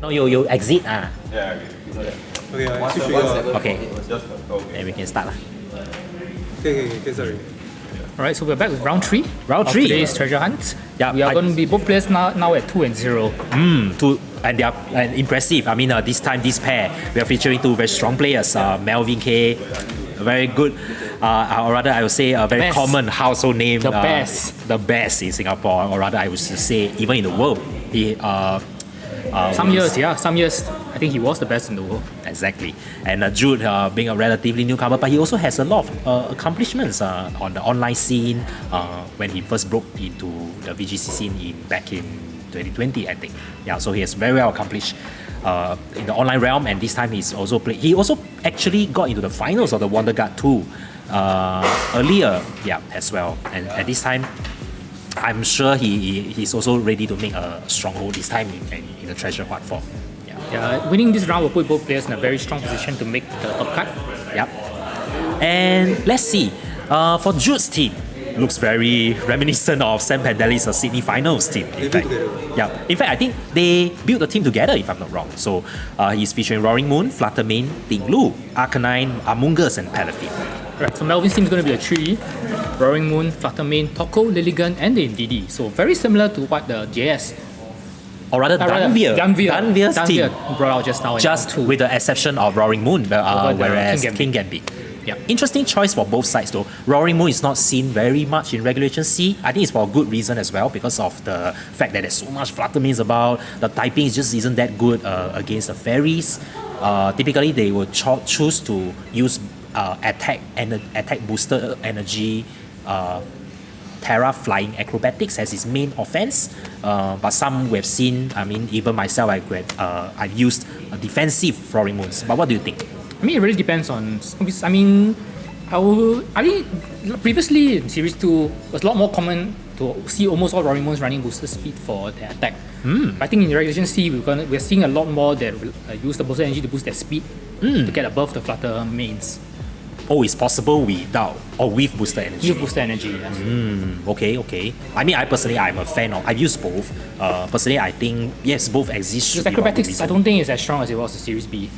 No, you exit. Yeah, okay. Okay, One, shift one trigger. seven. Okay. It was just okay. And we can start. Okay, sorry. Alright, so we're back with round 3. Round of three. today's treasure hunt. Yeah, we are going to be both players now at 2 and 0. And they are impressive. I mean, this time, this pair, we are featuring two very strong players. Melvin K, a very good, or rather, I would say a very Best. common household name. The best. The best in Singapore, or rather, I would say even in the world. He, Some years, I think he was the best in the world. Exactly. And Jude, being a relatively newcomer, but he also has a lot of accomplishments on the online scene when he first broke into the VGC scene back in 2020, I think. Yeah, so he is very well accomplished in the online realm, and this time he's also played. He also actually got into the finals of the Wonder Guard 2 earlier, as well. And at this time, I'm sure he's also ready to make a stronghold this time in the treasure hunt form. Yeah, winning this round will put both players in a very strong position to make the top cut. Yep. And let's see. For Jude's team, looks very reminiscent of Sam Pandeli's Sydney Finals team. In fact, in fact, I think they built the team together, if I'm not wrong. So he's featuring Roaring Moon, Fluttermane, Ting Lu, Arcanine, Amoonguss, and Palafin. Right, so Melvin's team is going to be a 3. Roaring Moon, Fluttermane, Toko, Lilligant, and the Indeedee. So very similar to what the JS, or rather Danveer's team brought out just now. Just with the exception of Roaring Moon, whereas King Gambit. Yeah. Interesting choice for both sides though. Roaring Moon is not seen very much in Regulation C. I think it's for a good reason as well, because of the fact that there's so much Fluttermanes about. The typing just isn't that good against the fairies. Typically they will choose to use attack booster energy, Terra Flying Acrobatics as its main offense, but some we've seen. I mean, even myself, I've used defensive Roaring Moons. But what do you think? I mean, it really depends on. I mean, previously in Series 2, it was a lot more common to see almost all Roaring Moons running booster speed for their attack. But I think in Regulation C, we're seeing a lot more that use the booster energy to boost their speed to get above the Flutter mains. Oh, it's possible without or with booster energy. With booster energy, yes. Okay. I mean, I'm a fan of. I've used both. Personally, I think yes, both exist. Because acrobatics, I don't think it's as strong as it was in Series B.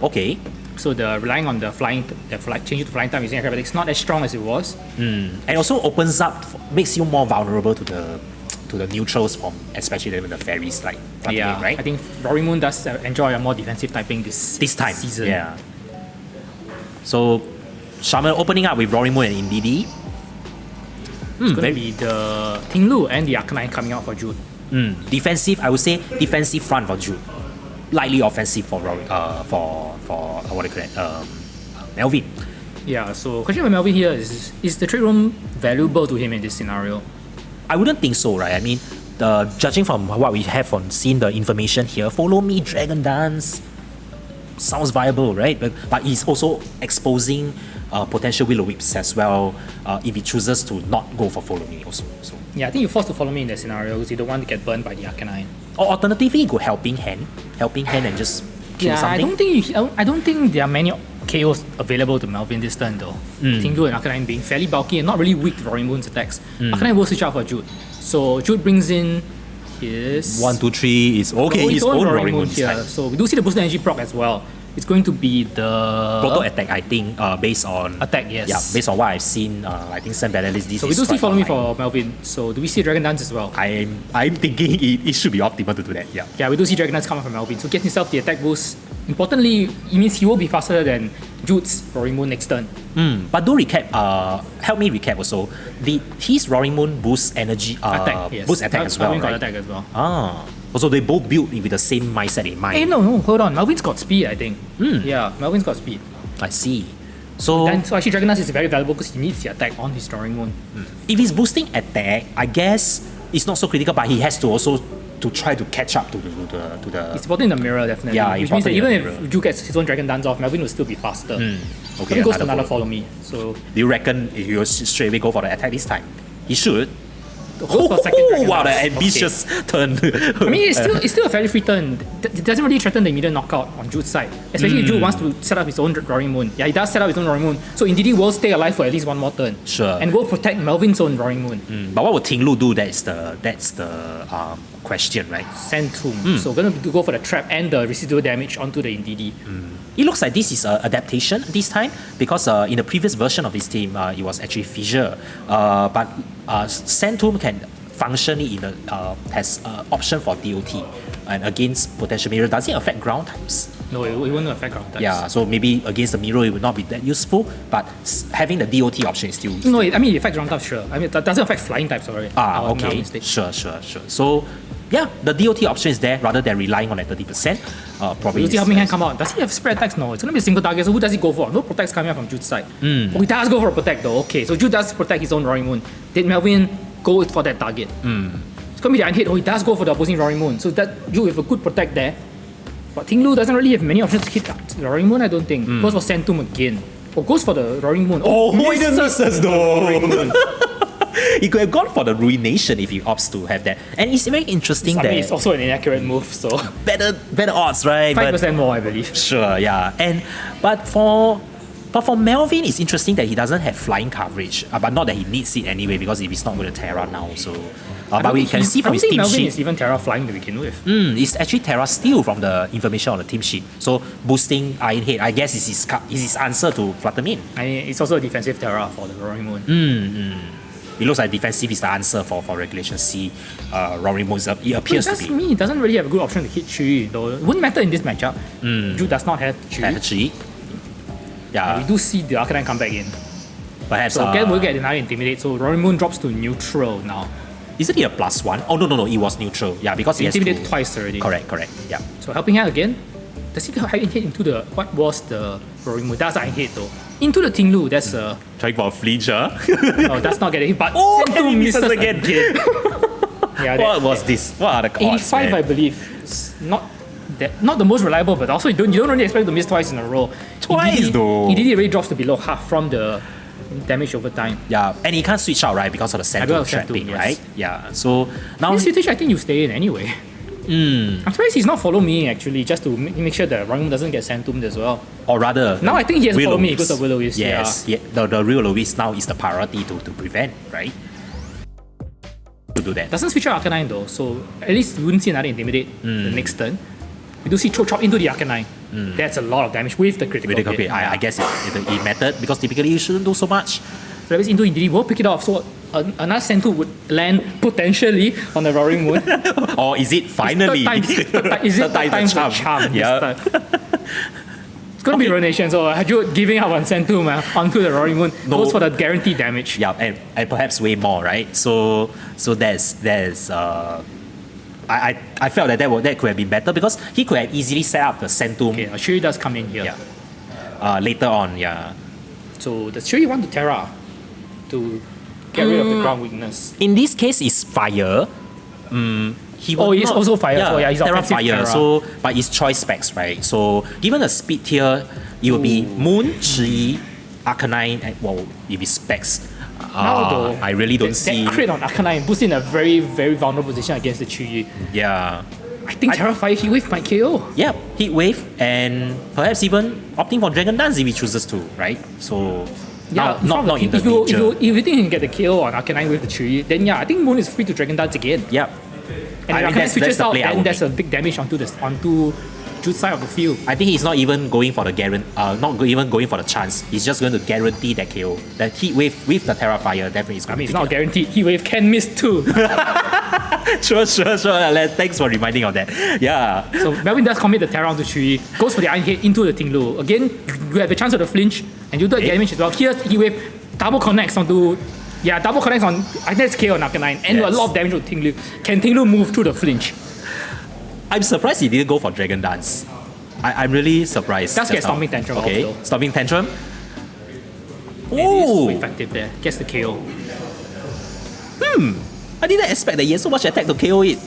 Okay. So the relying on the change to flying time using acrobatics not as strong as it was. And also opens up, makes you more vulnerable to the neutrals from, especially the fairies like Fluttermane, right? I think Roaring Moon does enjoy a more defensive typing this time season. Yeah. So, Shaman opening up with Roaring Moon and Indeedee. It's going to be the Ting Lu and the Arcanine coming out for Jude. Defensive, I would say defensive front for Jude. Lightly offensive for what do you call it? Melvin. Yeah, so question with Melvin here is the trade room valuable to him in this scenario? I wouldn't think so, right? I mean, judging from what we have seen the information here, follow me, Dragon Dance. Sounds viable, right? But he's also exposing potential Will-O-Wisps as well if he chooses to not go for follow me also. So. Yeah, I think you're forced to follow me in that scenario because you don't want to get burned by the Arcanine. Or alternatively, go helping hand and just kill something. I don't think there are many KOs available to Melvin this turn though. Ting Lu and Arcanine being fairly bulky and not really weak to Roaring Moon's attacks. Arcanine will switch out for Jude. So Jude brings in his 1, 2, 3 is okay. His own Roaring Moon here. So we do see the booster energy proc as well. It's going to be the Proto attack, I think, based on attack, yes. Yeah, based on what I've seen, I think Sam Battle's this. So we do see follow me for Melvin. So do we see Dragon Dance as well? I'm thinking it should be optimal to do that. Yeah. Yeah, we do see Dragon Dance coming from Melvin. So get himself the attack boost. Importantly, it means he will be faster than Jude's Roaring Moon next turn. But do recap. Help me recap also. His Roaring Moon boost energy. Attack, yes. Boost attack as well, Melvin right? got attack as well. Also, they both built with the same mindset in mind. Hey, no, hold on. Melvin's got speed, I think. Yeah, Melvin's got speed. I see. So actually, Dragon Dance is very valuable because he needs the attack on his Roaring Moon. If he's boosting attack, I guess it's not so critical, but he has to also to try to catch up to the. It's important in the mirror, definitely. Yeah, which means that even mirror. if Jude gets his own Dragon Dance off, Melvin will still be faster. Okay, he goes to another follow me. So do you reckon if you straight away go for the attack this time? He should. goes for second Dragon wow, the Dance. ambitious turn. I mean, it's still a very free turn. It doesn't really threaten the immediate knockout on Jude's side. Especially if Jude wants to set up his own Roaring Moon. Yeah, he does set up his own Roaring Moon. So Indeedee will stay alive for at least one more turn. Sure. And will protect Melvin's own Roaring Moon. But what would Ting Lu do? That's the question, right? Send Tomb. So gonna go for the trap and the residual damage onto the Indeedee. It looks like this is an adaptation this time because in the previous version of this team, it was actually Fissure. But Centum can function in has option for DOT and against potential mirror. Does it affect ground types? No, it won't affect ground types. Yeah, so maybe against the mirror it would not be that useful, but having the DOT option is still. No, I mean it affects ground types, sure. I mean that doesn't affect flying types already. Okay. Sure. So yeah, the DOT option is there rather than relying on that 30%. Probably. You see Helping Hand come out. Does he have spread attacks? No, it's gonna be a single target. So who does he go for? No protects coming out from Jude's side. Oh, he does go for a protect though. Okay, so Jude does protect his own Roaring Moon. Did Melvin go for that target? It's gonna be the unhit. Oh, he does go for the opposing Roaring Moon. So that Jude with a good protect there. But Ting Lu doesn't really have many options to hit the Roaring Moon, I don't think. Goes for Centum again. Or goes for the Roaring Moon. Oh, he misses though. Roaring Moon. He could have gone for the Ruination if he opts to have that. And it's very interesting I that mean, it's also an inaccurate move, so better odds, right? 5% more, I believe. Sure, yeah. But for Melvin, it's interesting that he doesn't have flying coverage. But not that he needs it anyway, because if he's not going to Terra now, so. But we can see from his team Melvin sheet. is even Terra flying to begin with. It's actually Terra Steel from the information on the team sheet. So boosting Iron Head, I guess, is his answer to Fluttermane. I mean, it's also a defensive Terra for the Roaring Moon. It looks like defensive is the answer for Regulation C. Roaring Moon, it appears to be. He doesn't really have a good option to hit Chui, though. It wouldn't matter in this matchup. Jude does not have Chui. Actually, yeah. We do see the Arcanine come back in. Perhaps. So again, we'll get another Intimidate. So Roaring Moon drops to neutral now. Isn't it a +1? Oh, no, it was neutral. Yeah, because he has Intimidated to, twice already. Correct, yeah. So Helping Hand again. Does he hit into the, what was the Roaring Moon? That's Iron Hit though. Into the Ting Lu, that's Trying for a flinch, huh? oh, that's not getting hit, but and he misses again. Yeah, What was this? What are the odds, 85, man? I believe. It's not the most reliable, but also you don't really expect to miss twice in a row. Twice, though. Indeedee already drops to below half from the damage over time. Yeah, and he can't switch out, right? Because of the Because center of Centum, trapping, yes. right? Yeah, so now. This situation, I think you stay in anyway. I'm surprised he's not follow me actually, just to make sure that Roaring Moon doesn't get Centumed as well. Or rather. Now I think he has to follow me Will-O-Wisp. because of Will-O-Wisp. Yes, the Will-O-Wisp now is the priority to prevent, right? To do that. Doesn't switch out Arcanine though, so at least we wouldn't see another Intimidate the next turn. We do see Throat Chop into the Arcanine. That's a lot of damage with the critical hit. I guess it mattered because typically you shouldn't do so much. So that means into Indeedee will pick it off. So another Centu would land potentially on the Roaring Moon. Or is it finally? Third time's a charm. Yeah. It's going to be Ruination, so Jude giving up on Centum onto the Roaring Moon goes for the guaranteed damage. Yeah, and perhaps way more, right? So there's I felt that could have been better because he could have easily set up the Centum. Okay, Shuri does come in here. Yeah. Later on, yeah. So does Shuri want to Terra to get rid of the ground weakness? In this case, it's fire. He will it's also fire. Yeah, So yeah, he's Terra offensive fire. Terra. So, but it's choice specs, right? So, given the speed tier, it will be Moon, Chi, Arcanine, and well, if it's specs. Now though, I really don't see. That crit on Arcanine puts in a very, very vulnerable position against the Chuyi. Yeah. I think Terra Fire Heat Wave might KO. Yeah, Heat Wave and perhaps even opting for Dragon Dance if he chooses to, right? So Yeah, not in the if you danger. think you can get the KO on Arcanine with the Chuyi, then yeah, I think Moon is free to Dragon Dance again. Yeah. And I if mean, Arcanine that's switches the out, play I then would there's a big damage onto Jude's side of the field. I think he's not even going for the even going for the chance. He's just going to guarantee that KO. That Heat Wave with the Terra Fire definitely is going I mean, to it's not guaranteed. Heat Wave can miss too. Sure. Thanks for reminding of that. Yeah. So Melvin does commit the Terra onto Chuyi, goes for the Iron Head into the Ting Lu. Again, you have the chance of the flinch, and you do the damage as well. Here, Heat Wave double connects on. I think that's KO on Arcanine, and do a lot of damage to Ting Lu. Can Ting Lu move through the flinch? I'm surprised he didn't go for Dragon Dance. I'm really surprised. Does get just now. Stomping Tantrum off, Okay, though. Stomping Tantrum. It is so Oh, effective there. Gets the KO. I didn't expect that he had so much attack to KO it.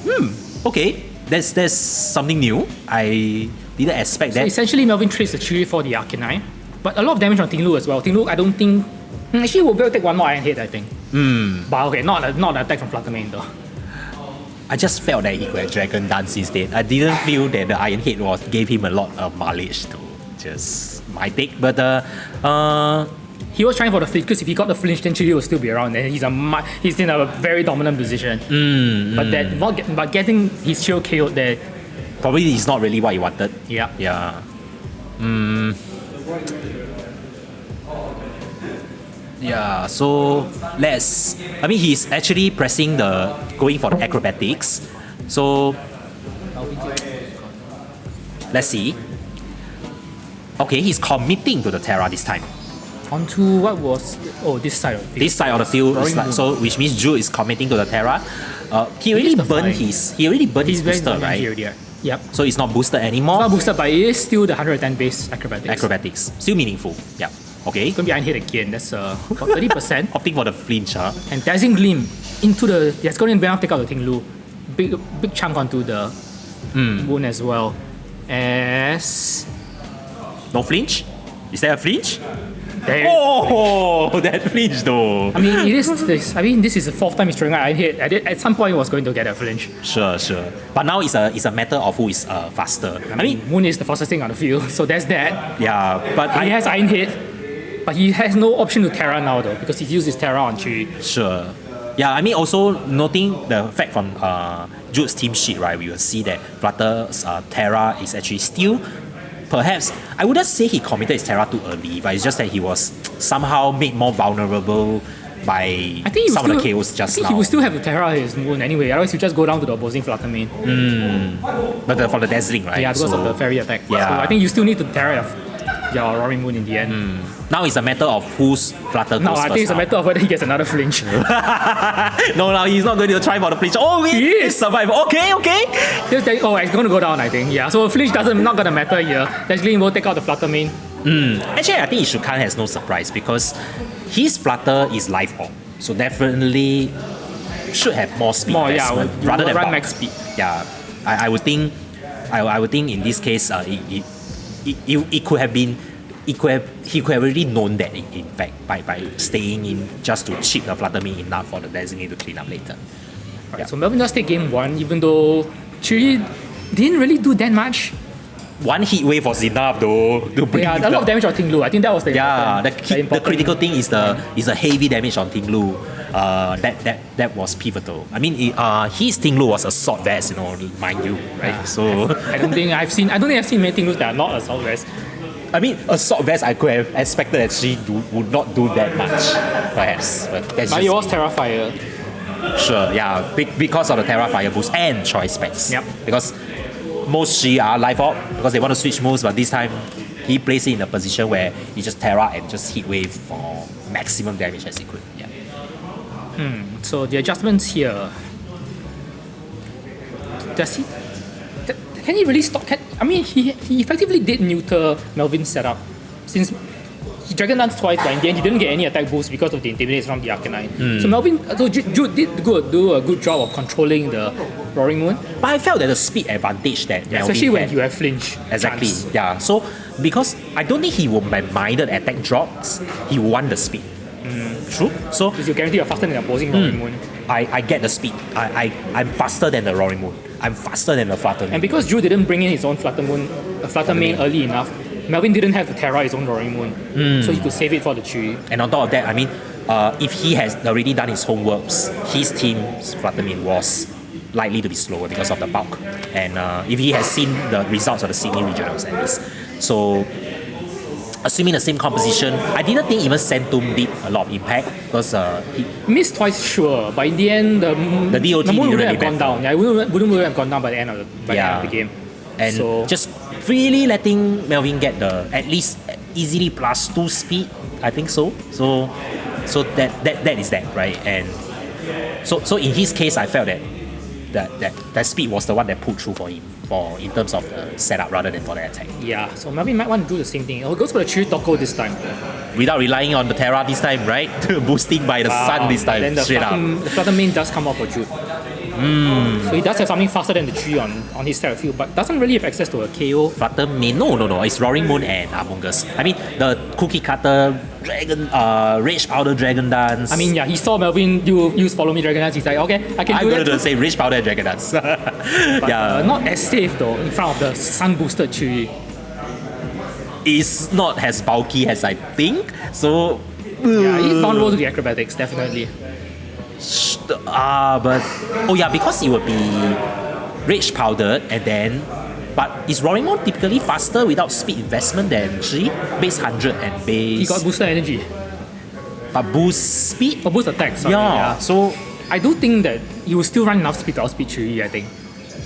Okay, that's something new. I didn't expect So that. essentially, Melvin trades the Chuyi for the Arcanine, but a lot of damage on Ting Lu as well. Ting Lu, I don't think. Actually, we'll be able to take one more Iron Head, I think. But okay, not an attack from Flutter Mane though. I just felt that he could have Dragon Dance instead. I didn't feel that the Iron Head gave him a lot of mileage to just my take. But He was trying for the flinch because if he got the flinch, then Chili will still be around. And he's in a very dominant position. But getting his shield KO'd there, probably is not really what he wanted. yeah. Yeah. Yeah, so he's actually going for the acrobatics. So, let's see. Okay, he's committing to the Terra this time. Onto what was this side of the field. This side of the field is which means Jude is committing to the Terra. He already burned his booster, right? Yep. So it's not boosted anymore. Not boosted, but it is still the 110 base acrobatics. Acrobatics. Still meaningful. Yeah. Okay. It's gonna be Iron Head again. That's about 30%. Opting for the flinch, huh? And Dazzling Gleam into the that's going to take out the Ting Lu. Big chunk onto the wound as well. As No flinch? Is there a flinch? there, Oh, that flinch though. I mean, this is the fourth time he's throwing out Iron Head. At some point, he was going to get a flinch. Sure. But now it's a matter of who is faster. I mean, Moon is the fastest thing on the field, so there's that. yeah, but He has Iron Head, but he has no option to Terra now though because he used his Terra on Chi. Sure. Yeah, I mean also noting the fact from Jude's team sheet, right, we will see that Flutter's Terra is actually still, perhaps, I wouldn't say he committed his Terra too early, but it's just that he was somehow made more vulnerable by some of the KOs just now. He will still have to Terra his Moon anyway, otherwise you just go down to the opposing Flutter Mane. But for the Dazzling, right? Yeah, because of the fairy attack. Yeah. So I think you still need to Terra your Roaring Moon in the end. Now it's a matter of whose Flutter goes No, I first think it's a now. matter of whether he gets another flinch. No, he's not going to try for the flinch. Oh, wait, He is. survive. Okay. It's going to go down, I think. Yeah, so flinch not going to matter here. Dazzling will take out the Flutter Mane. Actually, I think Ishukan has no surprise because his Flutter is life orb. So definitely should have more speed investment rather than run bulk. max speed. Yeah, I would think in this case it could have been he could have already known that in fact by staying in just to cheat the Flutter Mane enough for the Destiny to clean up later. Right, so Melvin just take game 1, even though Chiri didn't really do that much. One heat wave was enough though to bring Yeah, a lot of damage on Ting Lu. I think that was the the critical thing is the heavy damage on Ting Lu. That was pivotal. I mean, his Ting Lu was assault vest, mind you, right? Yeah. So I don't think I've seen many Ting Lus that are not assault vest. I mean, assault vest I could have expected that she would not do that much, perhaps. But that's But just it was Terrafire. sure, yeah, because of the Terrafire boost and choice specs. Yep. Because most Shi are life orb because they want to switch moves, but this time he placed it in a position where he just Terra and just hit wave for maximum damage as he could. Yeah. So the adjustments here. Does he? Can he really stop? He effectively did neuter Melvin's setup since he Dragon Dance twice, but in the end he didn't get any attack boost because of the intimidation from the Arcanine. So Jude did do a good job of controlling the Roaring Moon, But I felt that the speed advantage that Melvin especially when had, you have flinch. exactly, chance. yeah. So because I don't think he will mind the attack drops, he want the speed. True. So Because you guarantee you're faster than the opposing Roaring Moon. I get the speed. I'm faster than the Roaring Moon. I'm faster than the Flutter Moon. And because Jude didn't bring in his own Flutter Mane early enough, Melvin didn't have to Terra his own Roaring Moon, so he could save it for the Chi. And on top of that, I mean, if he has already done his homeworks, his team's Flutter Mane was likely to be slower because of the bulk. And if he has seen the results of the Sydney regionals at least. So, assuming the same composition, I didn't think even Centum did a lot of impact because he Missed twice, sure, but in the end, the DOT moon didn't wouldn't really have gone matter. down. Yeah, it wouldn't have gone down by the end of the game. And So- just really letting Melvin get the at least easily +2 speed, I think so. So that is that, right? And so in his case, I felt that speed was the one that pulled through for him in terms of the setup rather than for the attack. Yeah, so Melvin might want to do the same thing. He goes for the Chi Toko this time. Without relying on the Terra this time, right? Boosting by the sun this time, Then the straight up. Flutter Mane does come out for Jude. So he does have something faster than the tree on his side of field, but doesn't really have access to a KO. Flutter Mane, no. It's Roaring Moon and Among Us. I mean, the Cookie Cutter, Dragon, Rage Powder Dragon Dance. I mean, yeah, he saw Melvin use Follow Me Dragon Dance. He's like, okay, I can I'm do going that. to say Rage Powder Dragon Dance. But, not as safe though in front of the Sun Boosted Chiri. It's not as bulky as I think. So, Yeah, he's vulnerable to the acrobatics, definitely. because it would be Rage Powdered and then. But is Roaring Moon typically faster without speed investment than Chi? Base 100 and base. He got boosted energy. But boost speed? Or boost attack, sorry. Yeah. So, I do think that he will still run enough speed to outspeed Chiri, I think.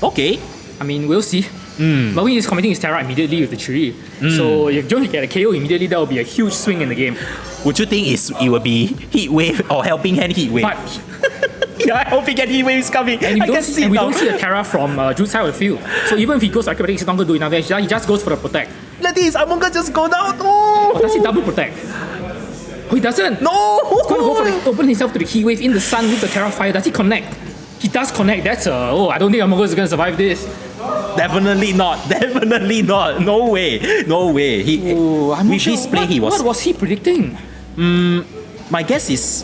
okay. I mean, we'll see. Melvin is committing his Terra immediately with the Chiri. So if Jude get a KO immediately, that will be a huge swing in the game. Would you think it will be Heat Wave or Helping Hand Heat Wave? But Yeah, Helping Hand Heat Wave is coming. and I can see we now. don't see a Terra from Jude's side of the field. So even if he goes to acrobatics, he's not going to do enough damage. He just goes for the protect. Let this Among Us just go down. Oh, Or does he double protect? Oh, he doesn't. No! He's going to go for the open himself to the Heat Wave in the sun with the Terra Fire. Does he connect? He does connect. That's I don't think Among Us is going to survive this. Definitely not. Definitely not. No way. No way. I'm not With sure. this play, he was. What was he predicting? My guess is.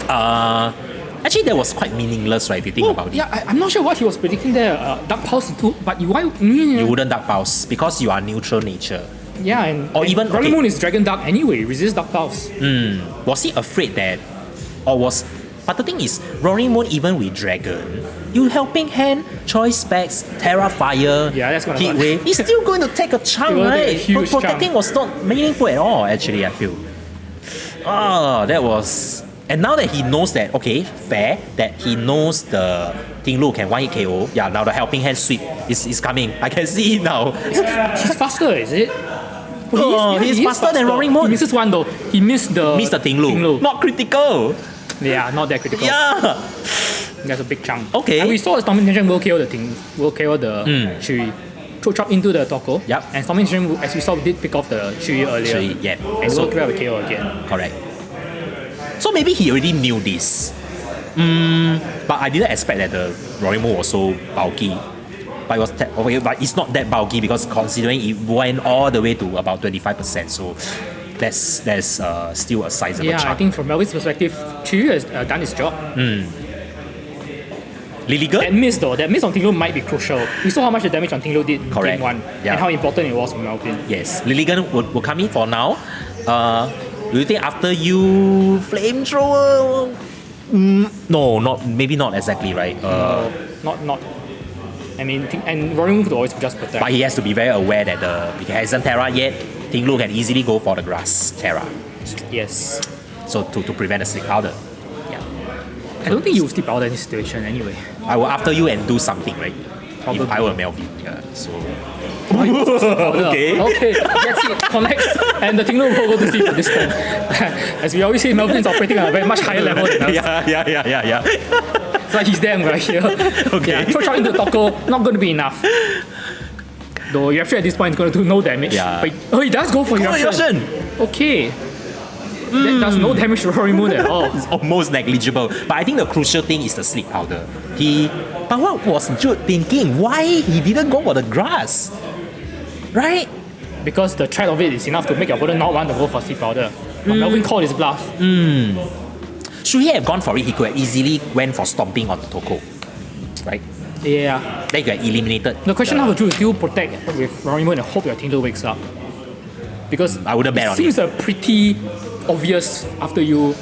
Actually, that was quite meaningless, right? If you think about it. Yeah, I'm not sure what he was predicting there. Dark Pulse too, but why? You wouldn't Dark Pulse because you are neutral nature. Yeah, and Or even- Roaring okay. Moon is Dragon Dark anyway. Resist Dark Pulse. Was he afraid that, or was? But the thing is, Roaring Moon even with Dragon, you Helping Hand, Choice Specs, Terra Fire, Yeah, that's gonna Heat hurt. Wave. It's still going to take a chunk, It will take a right? huge Protecting chunk. was not meaningful at all. Actually, I feel. That was. And now that he knows that, okay, fair, that he knows the Ting Lu can one hit KO. Yeah, now the Helping Hand sweep is coming. I can see it now. He's faster, is it? He's he is faster than Roaring Moon. He misses one though. He missed the Mr. Ting Lu. Not critical. Yeah, not that critical. Yeah. That's a big chunk. Okay. And we saw Storm Intention will KO the Chiri. Throw chop into the Toko. Yep. And Storm Intention, as we saw, did pick off the Chiri earlier. Chiri, yeah. And So- will grab a KO again. Correct. So maybe he already knew this. But I didn't expect that the Roaring Moon was so bulky. But but it's not that bulky because considering it went all the way to about 25%. So that's still a sizable Yeah, I chunk. think from Melvin's perspective, Chiri has done his job. Liligan? That miss though, that miss on Tinglu might be crucial. We saw how much the damage on Tinglu did in Correct. game one Yeah. and how important it was for Melvin. Yes. Liligan will come in for now. Do you think after you flamethrower? No, maybe not exactly, right? Not. I mean, and Roaring could always just protect. But he has to be very aware that he hasn't Terra yet. Ting Lu can easily go for the grass Terra. Yes. So to prevent the sleep powder. Yeah. I don't think you will sleep out in this situation anyway. I will after you and do something, right? Probably. If I were Melvin. Yeah. So Okay. That's it. Connects. And the Tinglu will go to sleep for this turn. As we always say, Melvin is operating on a very much higher level than us. yeah. So he's there and we're here. Okay. Yeah, throw shot into the Toko, not going to be enough. Though Eruption at this point is going to do no damage. Yeah. But, he does go for Eruption. Okay. That does no damage to Roaring Moon at all. It's almost negligible. But I think the crucial thing is the sleep powder. But what was Jude thinking? Why he didn't go for the grass? Right? Because the threat of it is enough to make your opponent not want to go for Sleep Powder. But Melvin called his bluff. Should he have gone for it? He could have easily went for stomping on the Toko. Right? Yeah. Then he could have eliminated. The question now for Jude is do you protect with Roaring Moon and hope your Tinglu wakes up? Because I wouldn't bet on it seems a pretty obvious after you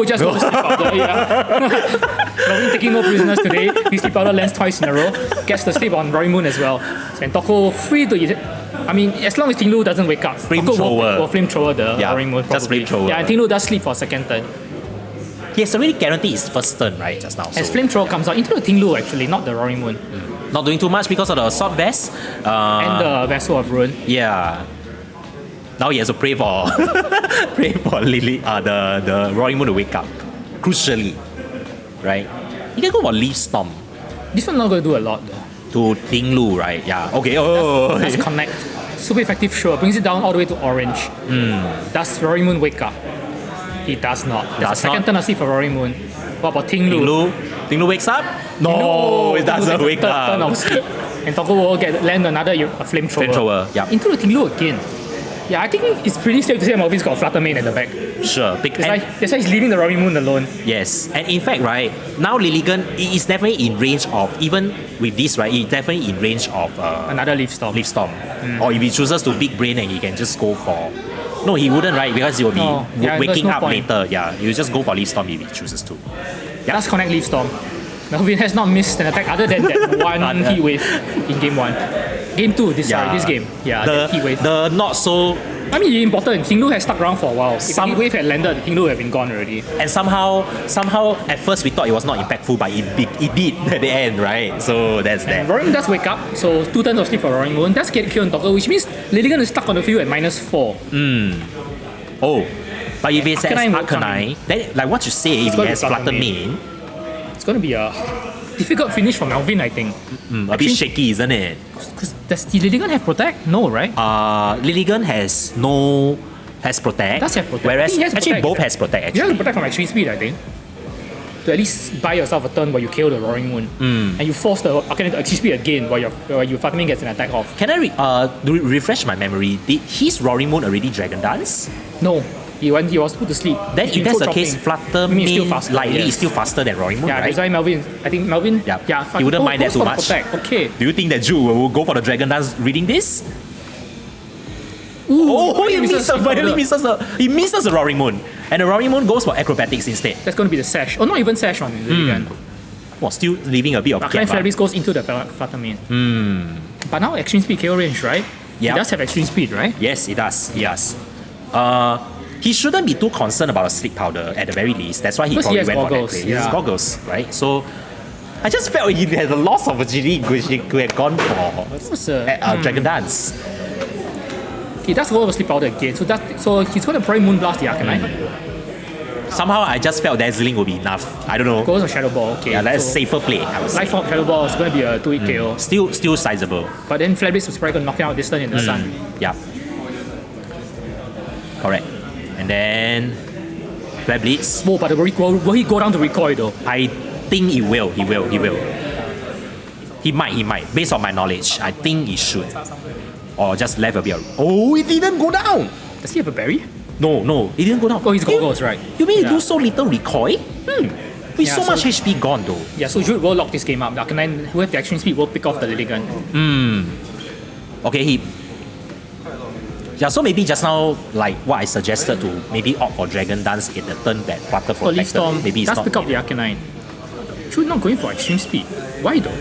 just go to Sleep Powder. Yeah. Melvin taking no prisoners today. His Sleep Powder lands twice in a row. Gets the sleep on Roaring Moon as well. And Toko free to I mean, as long as Tinglu doesn't wake up, Toko will flamethrower the Roaring Moon. Just probably. flamethrower. Yeah, and Tinglu does sleep for a second turn. He has already guaranteed his first turn, right? Just now. As So flamethrower comes out into the Tinglu actually, not the Roaring Moon. not doing too much because of the Assault Vest. And the Vessel of Ruin. Yeah. Now he has to pray for Lily, the Roaring Moon to wake up. Crucially. Right? He can go for Leaf Storm This one not going to do a lot though. to Ting Lu, right? Yeah. Okay. Oh. Does connect. Super effective, sure. Brings it down all the way to orange. Does Roaring Moon wake up? He does not. There's a Does second not. turn of sleep for Roaring Moon. What about Ting Lu? Ting Lu wakes up? No, No, it doesn't wake Turn up. of sleep. And Toko will land another flamethrower. Flamethrower, yeah. Into the Ting Lu again. Yeah, I think it's pretty safe to say Melvin's got a flutter main at the back. Sure. That's why he's leaving the Roaring Moon alone. Yes, and in fact, right, now Lilligan is definitely in range of, even with this, right, he's definitely in range of Another Leaf Storm. Leaf Storm. Or if he chooses to big brain and he can just go for. No, he wouldn't, right? Because he will be waking there's no up point. later. Yeah, he'll just go for Leaf Storm if he chooses to. Let's connect Leaf Storm. Melvin has not missed an attack other than that one heat wave in game 1. Game 2, this game. Yeah, that heat wave. The not so. I mean, it's important. Ting Lu has stuck around for a while. If the heat wave had landed, Ting Lu would have been gone already. And somehow, at first we thought it was not impactful, but it did at the end, right? So that's that. Roaring does wake up, so 2 turns of sleep for Roaring Moon. Does get killed on Docker, which means Lilligan is stuck on the field at -4. Oh, but if it's Arcanine will Arcanine, then like what you say, if he gonna has be Flutter Flutter Main, It's going to be a difficult finish for Melvin, I think. a bit shaky, isn't it? Because does the Lilligan have Protect? No, right? Lilligan has Protect. Does have Protect. I Whereas think he has actually Protect. both has Protect You actually. have to protect from extreme speed, I think. To at least buy yourself a turn where you kill the Roaring Moon. And you force the Arcanine to extreme speed again while your Flutter Main gets an attack off. Can I refresh my memory? Did his Roaring Moon already Dragon Dance? No. He was put to sleep. Then He's if that's the control case, dropping. Flutter I mean, it's still Main faster, likely yes. is still faster than Roaring Moon, Yeah, right? that's why Melvin. I think Melvin. Yeah. fine. He wouldn't mind that goes too for the much. Protect. Okay. Do you think that Jude will go for the Dragon Dance reading this? Ooh, He misses the Roaring Moon. And the Roaring Moon goes for Acrobatics instead. That's going to be the Sash. Oh, not even Sash on Lilligan. Well, still leaving a bit of Arcanine gap. Flarebeast goes into the Flutter Main. But now Extreme Speed KO range, right? Yeah. He does have Extreme Speed, right? Yes, it does. He does. He shouldn't be too concerned about a sleep powder at the very least. That's why he Because he probably has went goggles, for that play. He has yeah. goggles, right? So I just felt he had a lost opportunity he could have gone for What's a, Dragon Dance. he does go over Sleep Powder again. So he's going to probably Moonblast the Arcanine. Somehow I just felt Dazzling would be enough. I don't know. Goes for Shadow Ball. Okay. Yeah, that's so safer play, I would say. Life Orb Shadow Ball is going to be a 2-hit KO. Still sizable. But then Flarebeast was probably going to knock him out this turn in the sun. Yeah. Correct. And then Flare Blitz. Whoa, but will he go down to recoil though? I think he will. He might. Based on my knowledge, I think he should. Or just left a bit. Oh, it didn't go down. Does he have a berry? No, it didn't go down. Oh, he's goggles, right? You mean Yeah. you do so little recoil? With Yeah, so so- much HP gone though. Yeah, so Jude will lock this game up. The Arcanine, who have the Extreme Speed, will pick off the Lilligan. Okay, yeah, so maybe just now, like what I suggested to maybe opt for Dragon Dance in the turn that Flutter For Leaf protected. Storm, Maybe it's does not. pick up the Arcanine. Jude not going for Extreme Speed. Why though?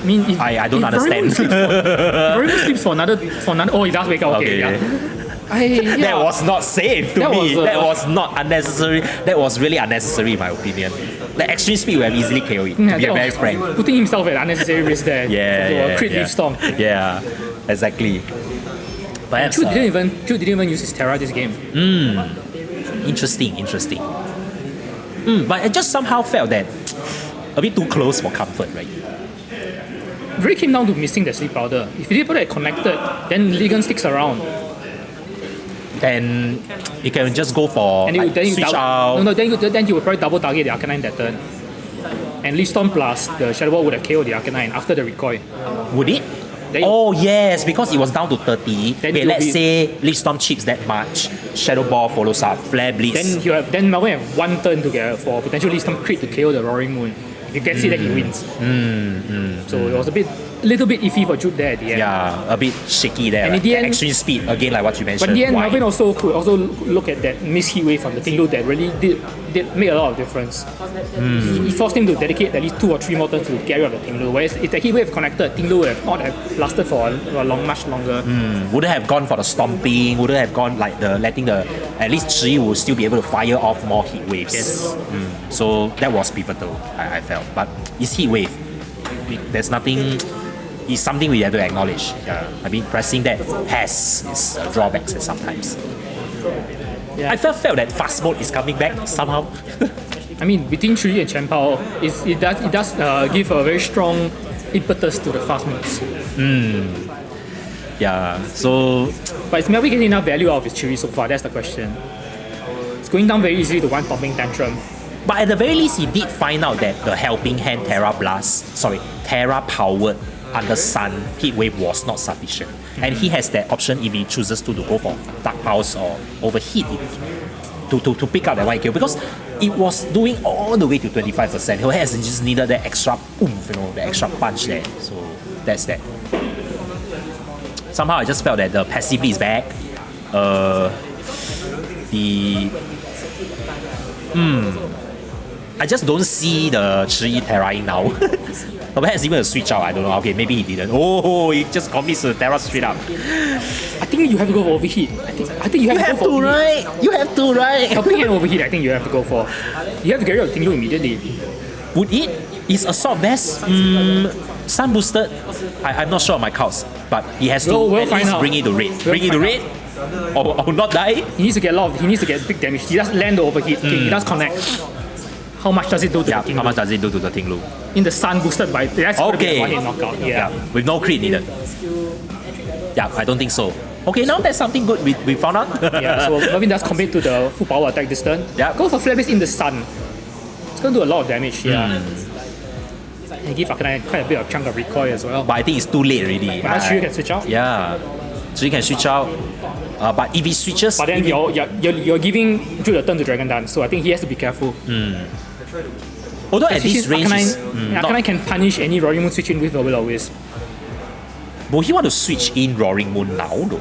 I mean, if, I don't if understand. Roaring sleeps for another. Oh, he does wake up. Okay, Okay. yeah. That was not safe to That me. was, That was not unnecessary. That was really unnecessary in my opinion. The extreme speed would have easily KO'd it, to Yeah, be that very was frank. Putting himself at unnecessary risk there. Yeah, a crit yeah. Leaf Storm. Yeah, exactly. Perhaps, Jude didn't even use his Terra this game. interesting. But I just somehow felt that a bit too close for comfort, right? It really came down to missing the Sleep Powder. If you did put it connected, then Lilligan sticks around. Then you can just go for And then you switch out. then you would probably double target the Arcanine that turn. And Leaf Storm plus the Shadow Ball would have KO'd the Arcanine after the recoil. Would it? Then- Oh yes, because it was down to 30. Then Okay, you'll let's be- say Leaf Storm chips that much. Shadow Ball follows up. Flare Blitz. Then Melvin have one turn to get for potential Leaf Storm crit to KO the Roaring Moon. If you can see that he wins. So it was a little bit iffy for Jude there at the end. Yeah, a bit shaky there. And right? in the end- extreme speed again, like what you mentioned. But in the end, Why? Melvin also could also look at that missed heat wave from the Ting Lu that really did make a lot of difference. He forced him to dedicate at least 2 or 3 more turns to get rid of the Ting Lu. Whereas if the heat wave connected, Ting Lu would have not have lasted for much longer. Wouldn't have gone for the stomping. Wouldn't have gone like letting the at least Chi would still be able to fire off more heat waves. Yes. So that was pivotal. I felt, but it's heat wave. There's nothing. It's something we have to acknowledge. Yeah, I mean, pressing that has its drawbacks sometimes. Yeah. I felt that fast mode is coming back somehow. I mean, between Churi and Chen Pao, it does give a very strong impetus to the fast moves. Yeah. So But is Melvin getting enough value out of his Churi so far? That's the question. going down very easily to one stopping tantrum. But at the very least, he did find out that the helping hand Terra powered under Sun heat wave was not sufficient. And he has that option if he chooses to go for Dark Pulse or overheat to pick up that 1 kill, because it was doing all the way to 25%. He has just needed that extra oomph, the extra punch there. So that's that. Somehow I just felt that the passively is back. I just don't see the Chi Terraing now. Or perhaps even a switch out, I don't know. Okay, maybe he didn't. Oh, he just commits to Terra straight up. I think you have to go for overheat. I think you have to go for overheat. right? You have to, right? Helping hand overheat, I think you have to go for. You have to get rid of Tinglu immediately. Would it? Is Assault best? Sun boosted? I'm not sure of my counts, but he has to We'll at find least out. bring it to red. We'll Bring it to find red? Or not die? He needs to get big damage. He does land the overheat. Okay, he does connect. How much does it do to Yeah, the Tinglu? how much does it do to the Tinglu? In the Sun boosted by that's going to be a Okay. one-hit knockout. Yeah, with no crit needed. Yeah, I don't think so. Okay, now that's something good we found out. Yeah, so Melvin does commit to the full power attack this turn. Yeah. Go for flare base in the Sun. It's going to do a lot of damage. Yeah. And give Arcanine quite a bit of chunk of recoil as well. But I think it's too late already. But now Shiryu can switch out. Yeah, so you can switch out. But if he switches, But then you're giving Jude a turn to Dragon Dance, so I think he has to be careful. although at this Especially range, Arcanine can punish any Roaring Moon switch in with a Will-O-Wisp. will he want to switch in Roaring Moon now though?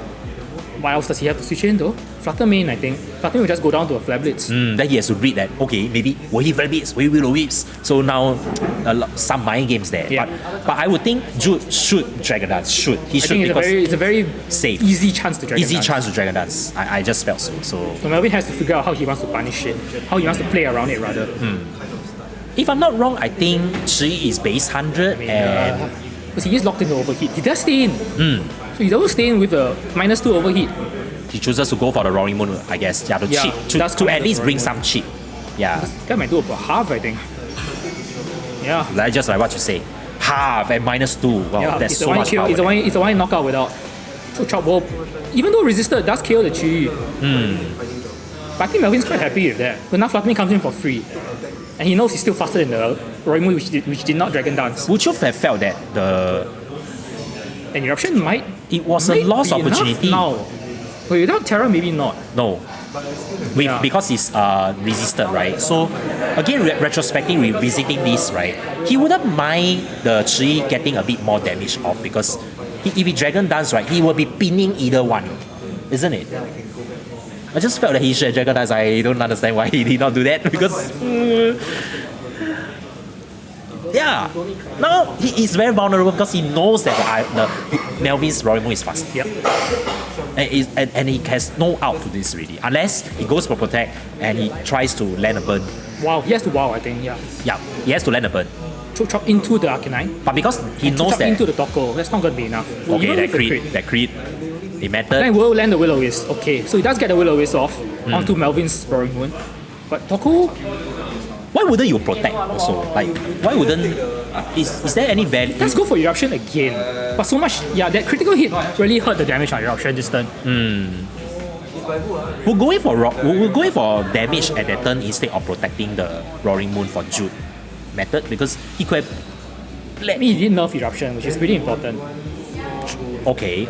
What else does he have to switch in though? Flutter Main, I think. Flutter Main will just go down to a Flare Blitz. Then he has to read that, okay, maybe will he Flare Blitz, will he Will-O-Wisp? So now some mind games there. Yeah. But I would think Jude should Dragon Dance. He I should, think because it's a very safe. easy chance to Dragon Easy Dance. chance to Dragon Dance. I just felt so. So So Melvin has to figure out how he wants to punish it, how he wants to play around it rather. if I'm not wrong, I think Chi is base 100 and Because he is locked into overheat. He does stay in. So he does stay in with a -2 overheat. he chooses to go for the Roaring Moon, I guess. Yeah, to Yeah, cheat. that's To correct, at least the bring Roaring some cheat. Yeah. That might do about half, I think. Yeah. Like just like what you say. Half and -2. Wow, Yeah, that's it's a so one much kill. power. It's a one knockout without. So Chop Wolf, even though resisted, it does KO the Chi. But I think Melvin's quite happy with that. But now Flutter comes in for free, and he knows he's still faster than the Roaring Moon, which did not Dragon Dance. Would you have felt that And Eruption might. it was a might lost be enough opportunity? now. But without Terra, maybe not. No. Yeah. Because it's resisted, right? So again, retrospectively revisiting this, right? He wouldn't mind the Chi getting a bit more damage off, because if he Dragon Dance, right, he will be pinning either one, isn't it? I just felt that he should Dragon Dance. I don't understand why he did not do that, because yeah, now he is very vulnerable because he knows that the Melvin's Roaring Moon is fast. Yep. And he has no out to this really, unless he goes for protect and he tries to land a burn. Wow, he has to wow, I think, yeah. Yeah, he has to land a burn. Chop into the Arcanine. But because he knows Chop that, into the Toko, that's not going to be enough. okay, Even that with the crit, it mattered. Then will land the Will-O-Wisp. Okay, so he does get the Will-O-Wisp off onto Melvin's Roaring Moon. But Toko, Why wouldn't you protect also? Like, why wouldn't? Is there any value? let's go for Eruption again. But so much, yeah, that critical hit really hurt the damage on Eruption this turn. We're going for damage at that turn instead of protecting the Roaring Moon for Jude method, because he could have. I mean, he did nerf Eruption, which is pretty important. Okay.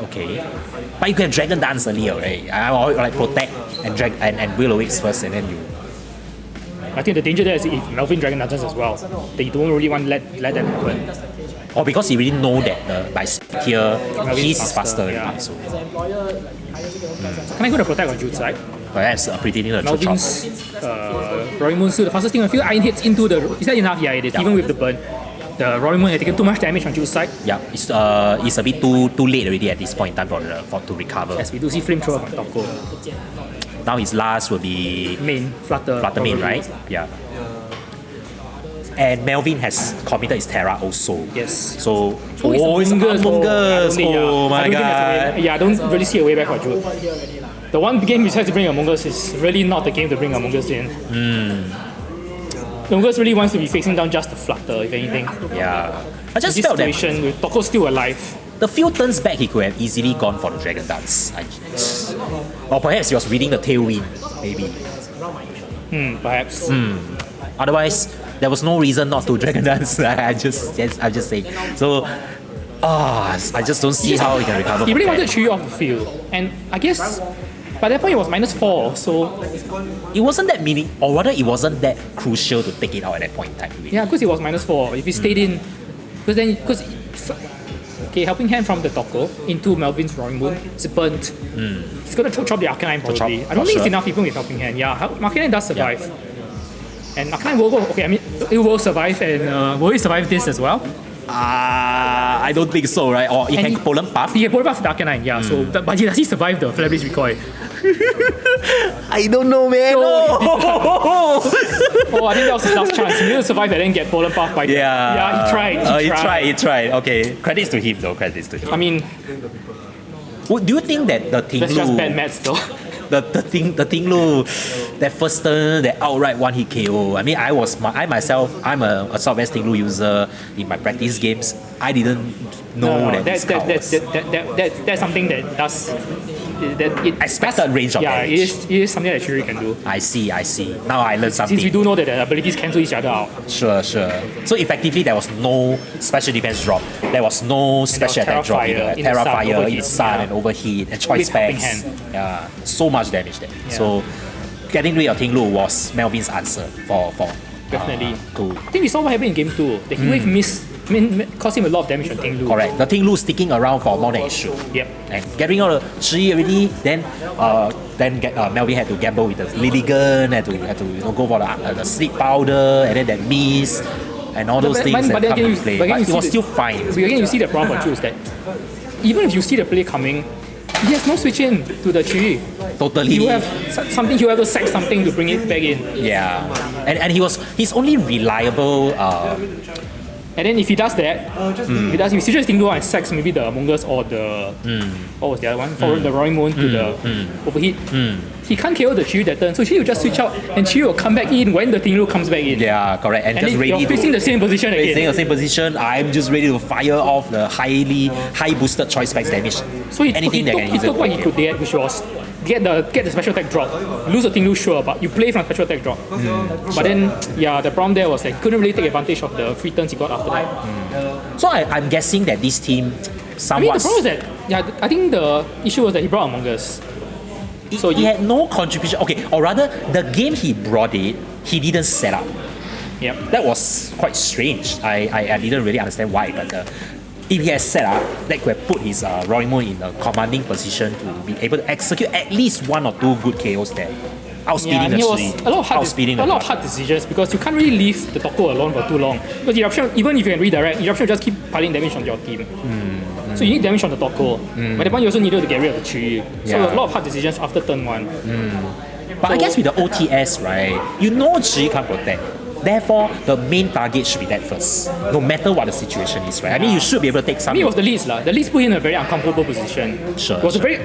But you can Dragon Dance earlier, right? Or like protect and Will-O-Wisp first, and then you. I think the danger there is if Melvin Dragon Dances as well, that you don't really want to let that happen. Or because he really know that by here Melvin's his is faster, yeah. already, so Can I go to protect on Jude's side? perhaps pretending to chop. Melvin's Roaring Moon still the fastest thing. I feel Iron hits into the. Is that enough? Yeah, it is. Even with the burn, the Roaring Moon had taken too much damage on Jude's side. Yeah, it's a bit too late already at this point in time for to recover. As we do see Flamethrower from Toko. Now his last will be Main, Flutter. Main, probably. right? Yeah. And Melvin has committed his Terra also. Yes. So It's it's Amogus. Amogus. Oh my I don't think that's a god. way- yeah, I don't really see a way back for Jude. The one game he tries to bring Among Us is really not the game to bring Among Us in. Among Us really wants to be facing down just the Flutter, if anything. Yeah. I just This felt that situation with Toko still alive. the few turns back he could have easily gone for the Dragon Dance. Or perhaps he was reading the Tailwind, maybe. Perhaps. Otherwise, there was no reason not to Dragon Dance. I'm just saying. So, I just don't see how he can recover. He really from wanted that. Chewy off the field, and I guess by that point it was -4. So It wasn't that meaning, or rather, it wasn't that crucial to take it out at that point in time. Really. yeah, because it was -4. If he stayed in, because helping hand from the Toko into Melvin's Roaring Moon, it's burnt. He's gonna chop the Arcanine probably. chop, I don't think it's sure. enough even with helping hand. Yeah, Arcanine does survive. And Arcanine will go. Okay, I mean it will survive, and will it survive this as well? I don't think so, right? Or it And can he- Poland Puff. He can pull off the Arcanine, yeah. So, but does he survive the Flare Blitz Recoil? I don't know, man. Oh, I think that was his last chance. He needed to survive and then get Polar Puff by Yeah. he tried. He tried. Okay. Credits to him, though. Credits to him. I mean, Do you think that the that's just bad Tinglu, mats though. the Tinglu, that first turn, that outright one hit KO? I mean, I myself, I'm a Assault Vest Tinglu user in my practice games. I didn't know that this card was That's something that does that it expected range of yeah, damage. it is something that Shuri can do. I see. Now I learned something. Since we do know that the abilities cancel each other out. Sure. So effectively, there was no special defense drop. There was no special Terra attack drop Fire either. in the Terra sun, Fire, overheat, in Sun, yeah. and Overheat, and Choice With helping Specs. hand. Yeah, so much damage there. So getting rid of Tinglu was Melvin's answer for Definitely. to I think we saw what happened in game 2. The heat wave caused him a lot of damage on Tinglu. correct. The Tinglu sticking around for more than it should. Yep. And getting out of Chi already, then Melvin had to gamble with the Lilligan, had to go for the sleep powder, and then that miss, and all those things that come into play. But it was still fine. But again, you see the problem for Jude is that even if you see the play coming, he has no switch in to the Chi. Totally. You have something. You have to sack something to bring it back in. Yeah, and he's only reliable. And then if he does that, if he switches Tinglu and sacks maybe the Among Us or the what was the other one? For the Roaring Moon to the Overheat, he can't KO the Chi that turn. So Chi will just switch out, and Chi will come back in when the Tinglu comes back in. Yeah, correct. And just then ready you're facing to the same position facing again. the same position. I'm just ready to fire off the high boosted choice specs damage. So he Anything that can took easily what he could get, which was get the special attack drop. Lose the Tinglu, sure, but you play from special attack drop. But then, yeah, the problem there was that he couldn't really take advantage of the free turns he got after that. So I'm guessing that this team I mean, the somewhat. problem is that, yeah, I think the issue was that he brought Among Us. So he had no contribution. Okay, or rather, the game he brought it, he didn't set up. Yep. That was quite strange. I didn't really understand why, but if he had set up, that could have put his Roaring Moon in a commanding position to be able to execute at least one or two good KOs there. Outspeeding Yeah, and the it was Chi, a lot of outspeeding the hard decisions because you can't really leave the Toko alone for too long. Because Eruption, even if you can redirect, Eruption will just keep piling damage on your team. So you need damage on the Toko. But the point you also needed to get rid of the Chi. So Yeah. a lot of hard decisions after turn 1. But I guess with the OTS, right, you know Chi can't protect. Therefore, the main target should be that first, no matter what the situation is, right? I mean, you should be able to take some. I mean, it was the least lah. The least put him in a very uncomfortable position. Sure, It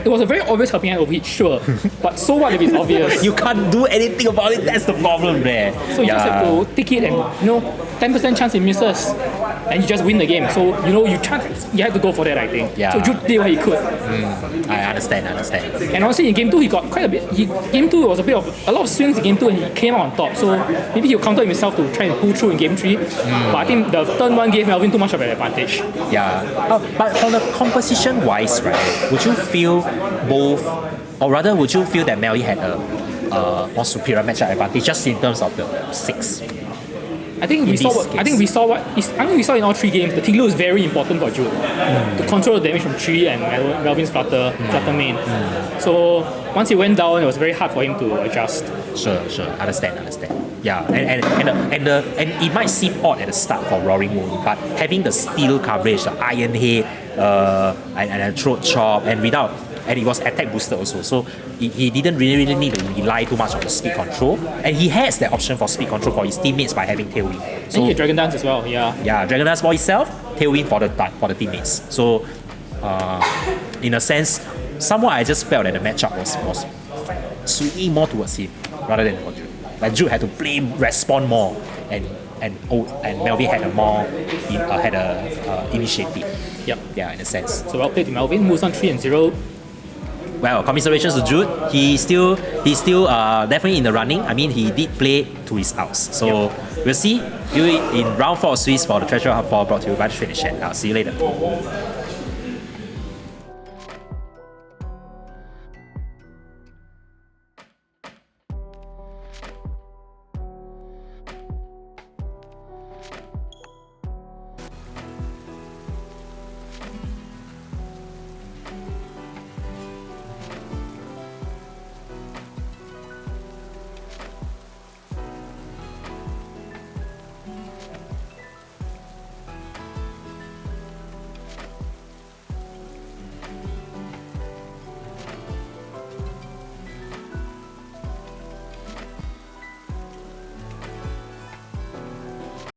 was a very obvious helping hand overheat, sure. But so what if it's obvious? You can't do anything about it. That's the problem there. So you just have to take it and 10% chance it misses, and you just win the game. So you have to go for that. I think. Yeah. So Jude did what he could. I understand. And honestly, in game 2, he got quite a bit. Game 2 was a lot of swings in game 2, and he came out on top. So maybe he'll counter himself to try and pull through in game 3. But I think the turn 1 gave Melvin too much of an advantage. Yeah. But from the composition wise, right, would you feel both, or rather, would you feel that Melvin had a more superior matchup advantage just in terms of the 6? I think we saw in all 3 games. The Tinglu is very important for Jude to control the damage from Chi and Melvin's flutter main. So once he went down, it was very hard for him to adjust. Sure. Understand. Yeah, and it might seem odd at the start for Roaring Moon, but having the steel coverage, the iron head, and a throat chop, and it was attack boosted also, so he didn't really need to rely too much on the speed control, and he has that option for speed control for his teammates by having Tailwind. And So he had Dragon Dance as well, yeah. Dragon Dance for himself, Tailwind for the teammates. So in a sense, somewhat I just felt that the matchup was swinging more towards him rather than for Jude. Like Jude had to respond more, and Melvin had a initiative. Yep. Yeah, in a sense. So well played to Melvin, moves on 3-0. well, commiserations to Jude. He's still definitely in the running. I mean, he did play to his outs. So we'll see you in round 4 of Swiss for the Treasure Hub 4 brought to you by the Trade Shed. I'll see you later.